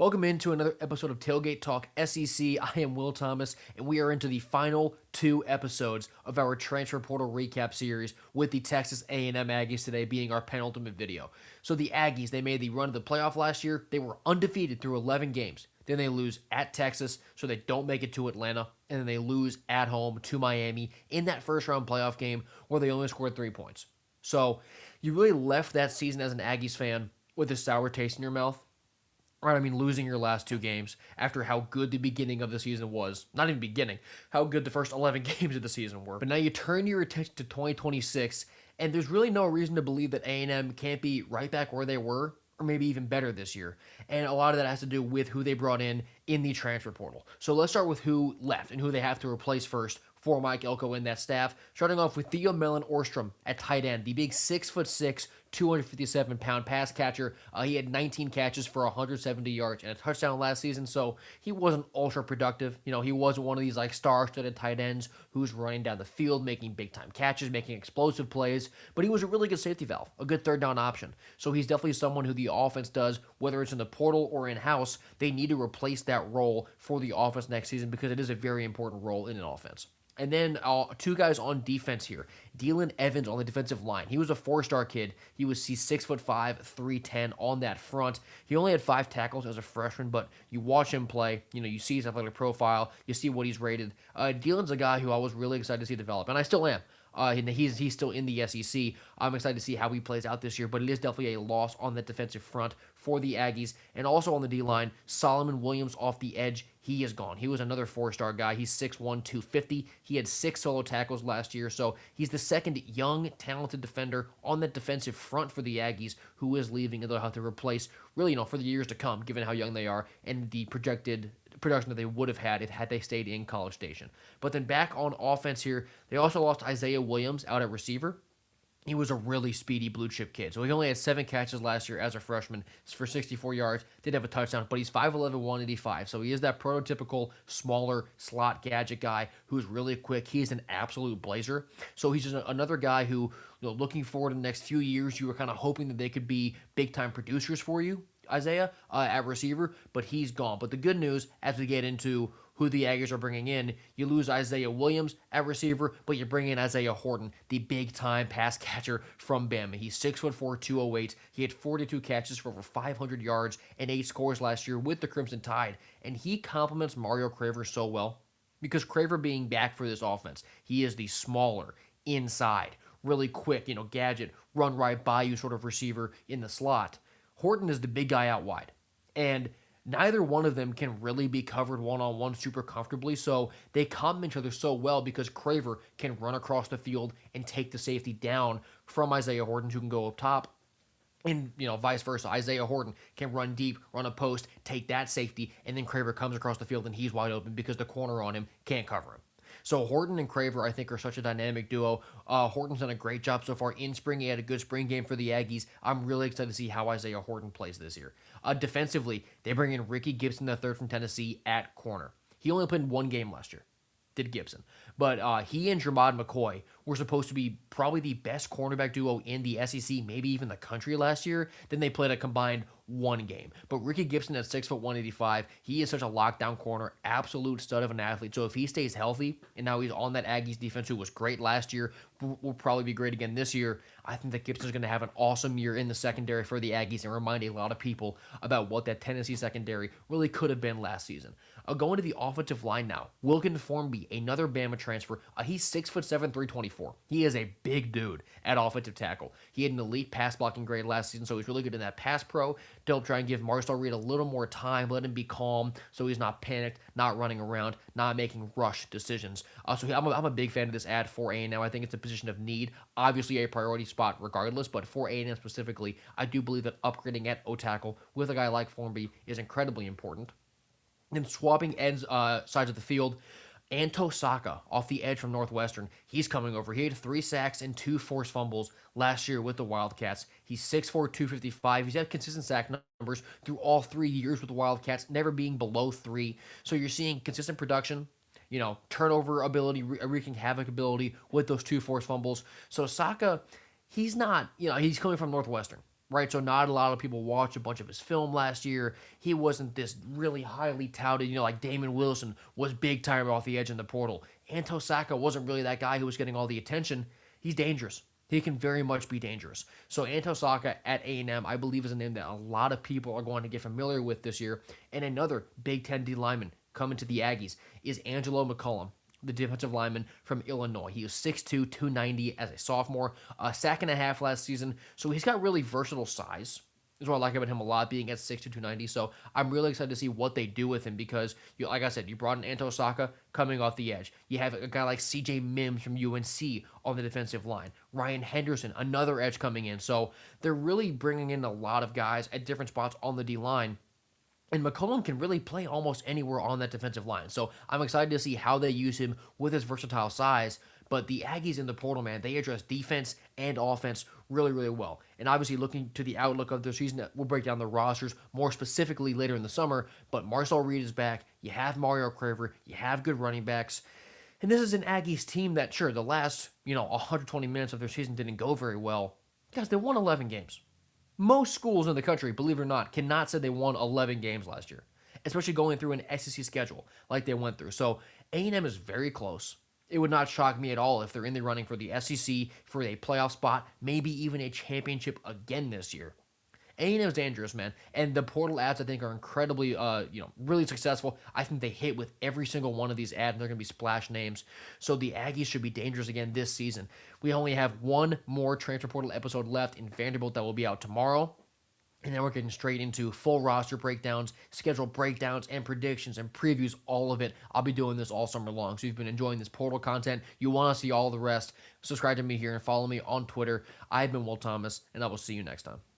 Welcome into another episode of Tailgate Talk SEC. I am Will Thomas, and we are into the final two episodes of our transfer portal recap series with the Texas A&M Aggies today being our penultimate video. So the Aggies, they made the run to the playoff last year. They were undefeated through 11 games. Then they lose at Texas, so they don't make it to Atlanta, and then they lose at home to Miami in that first round playoff game where they only scored 3 points. So you really left that season as an Aggies fan with a sour taste in your mouth. Right, I mean, losing your last 2 games after how good the beginning of the season was. Not even beginning, how good the first 11 games of the season were. But now you turn your attention to 2026, and there's really no reason to believe that A&M can't be right back where they were, or maybe even better this year. And a lot of that has to do with who they brought in the transfer portal. So let's start with who left and who they have to replace first for Mike Elko and that staff. Starting off with Theo Mellon Orstrom at tight end, the big 6'6", 257-pound pass catcher. He had 19 catches for 170 yards and a touchdown last season, so he wasn't ultra productive. He wasn't one of these like star-studded tight ends who's running down the field, making big-time catches, making explosive plays, but he was a really good safety valve, a good third-down option. So he's definitely someone who the offense does, whether it's in the portal or in-house, they need to replace that role for the offense next season because it is a very important role in an offense. And then 2 guys on defense here. Dylan Evans on the defensive line. He was a 4-star kid. He's 6'5", 310 on that front. He only had 5 tackles as a freshman, but you watch him play. You see his athletic profile. You see what he's rated. Dylan's a guy who I was really excited to see develop, and I still am. He's still in the SEC. I'm excited to see how he plays out this year, but it is definitely a loss on the defensive front for the Aggies. And also on the D-line, Solomon Williams off the edge. He is gone. He was another 4-star guy. He's 6'1", 250. He had 6 solo tackles last year, so he's the second young, talented defender on that defensive front for the Aggies who is leaving, and they'll have to replace, really, for the years to come, given how young they are and the projected production that they would have had if had they stayed in College Station. But then back on offense here, they also lost Isaiah Williams out at receiver. He was a really speedy blue chip kid. So he only had 7 catches last year as a freshman for 64 yards. Did have a touchdown, but he's 5'11", 185. So he is that prototypical smaller slot gadget guy who's really quick. He's an absolute blazer. So he's just another guy who, looking forward to the next few years, you were kind of hoping that they could be big time producers for you, Isaiah, at receiver, but he's gone. But the good news, as we get into who the Aggies are bringing in, you lose Isaiah Williams at receiver, but you bring in Isaiah Horton, the big-time pass catcher from Bama. He's 6'4", 208. He had 42 catches for over 500 yards and 8 scores last year with the Crimson Tide, and he complements Mario Craver so well because Craver being back for this offense, he is the smaller, inside, really quick, gadget, run right by you sort of receiver in the slot. Horton is the big guy out wide, and neither one of them can really be covered one-on-one super comfortably, so they complement each other so well because Craver can run across the field and take the safety down from Isaiah Horton, who can go up top, and vice versa. Isaiah Horton can run deep, run a post, take that safety, and then Craver comes across the field and he's wide open because the corner on him can't cover him. So Horton and Craver, I think, are such a dynamic duo. Horton's done a great job so far in spring. He had a good spring game for the Aggies. I'm really excited to see how Isaiah Horton plays this year. Defensively, they bring in Ricky Gibson III from Tennessee at corner. He only played 1 game last year, did Gibson. But he and Jermod McCoy were supposed to be probably the best cornerback duo in the SEC, maybe even the country last year. Then they played a combined 1 game. But Ricky Gibson at 6'1", 185, he is such a lockdown corner, absolute stud of an athlete. So if he stays healthy, and now he's on that Aggies defense who was great last year, will probably be great again this year, I think that Gibson's going to have an awesome year in the secondary for the Aggies and remind a lot of people about what that Tennessee secondary really could have been last season. Going to the offensive line now. Wilkin Formby, another Bama transfer. He's 6'7", 324. He is a big dude at offensive tackle. He had an elite pass blocking grade last season, so he's really good in that pass pro. To help try and give Marcel Reed a little more time, let him be calm so he's not panicked, not running around, not making rush decisions. I'm a big fan of this ad for A&M. I think it's a position of need. Obviously a priority spot regardless, but for A&M specifically, I do believe that upgrading at O-tackle with a guy like Formby is incredibly important. And swapping ends sides of the field, Anto Saka off the edge from Northwestern. He's coming over. He had 3 sacks and 2 forced fumbles last year with the Wildcats. He's 6'4", 255. He's had consistent sack numbers through all 3 years with the Wildcats, never being below 3. So you're seeing consistent production, turnover ability, wreaking havoc ability with those 2 forced fumbles. So Saka, he's not, he's coming from Northwestern. right? So not a lot of people watched a bunch of his film last year. He wasn't this really highly touted, like Damon Wilson was big time off the edge in the portal. Anto Saka wasn't really that guy who was getting all the attention. He's dangerous. He can very much be dangerous. So Anto Saka at A&M, I believe, is a name that a lot of people are going to get familiar with this year. And another Big Ten D lineman coming to the Aggies is Angelo McCullum, the defensive lineman from Illinois. He was 6'2", 290 as a sophomore, a sack and a half last season. So he's got really versatile size. Is what I like about him a lot, being at 6'2", 290. So I'm really excited to see what they do with him because, like I said, you brought in Anto Saka coming off the edge. You have a guy like CJ Mims from UNC on the defensive line. Ryan Henderson, another edge coming in. So they're really bringing in a lot of guys at different spots on the D-line. And McCollum can really play almost anywhere on that defensive line. So I'm excited to see how they use him with his versatile size. But the Aggies in the portal, man, they address defense and offense really, really well. And obviously, looking to the outlook of their season, we'll break down the rosters more specifically later in the summer. But Marcel Reed is back. You have Mario Craver. You have good running backs. And this is an Aggies team that, sure, the last, 120 minutes of their season didn't go very well. Guys, they won 11 games. Most schools in the country, believe it or not, cannot say they won 11 games last year, especially going through an SEC schedule like they went through. So A&M is very close. It would not shock me at all if they're in the running for the SEC, for a playoff spot, maybe even a championship again this year. A&M is dangerous, man, and the portal ads I think are incredibly, really successful. I think they hit with every single one of these ads, and they're going to be splash names. So the Aggies should be dangerous again this season. We only have one more transfer portal episode left in Vanderbilt that will be out tomorrow. And then we're getting straight into full roster breakdowns, schedule breakdowns, and predictions and previews, all of it. I'll be doing this all summer long. So if you've been enjoying this portal content, you want to see all the rest, subscribe to me here and follow me on Twitter. I've been Will Thomas, and I will see you next time.